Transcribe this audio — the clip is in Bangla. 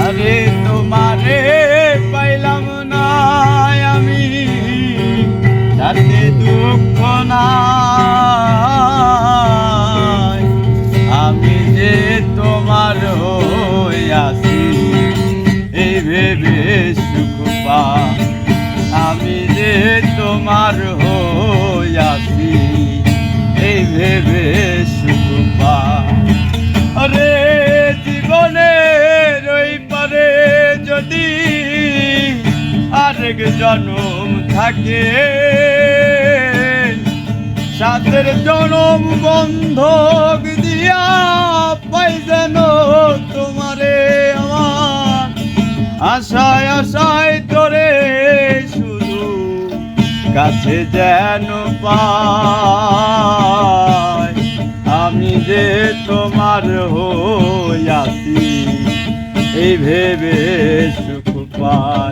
আরে তোমারে পাইলাম না আমি, তাতে দুঃখ নাই। আমি যে তোমার হইয়াছি এই ভেবে সুখ পাই। আমি যে তোমার হইয়াছি এই ভেবে সুখ পাই। আরে জীবনের ওই পারে যদি আরেক জনম থাকে, সাতের জনম বন্ধক দিয়া পাই যেন তোমারে আমার। আশায় আশায় তোরে শুধু কাছে যেন পাই। আমি যে তোমার হইয়াছি এই ভেবে সুখ পাই।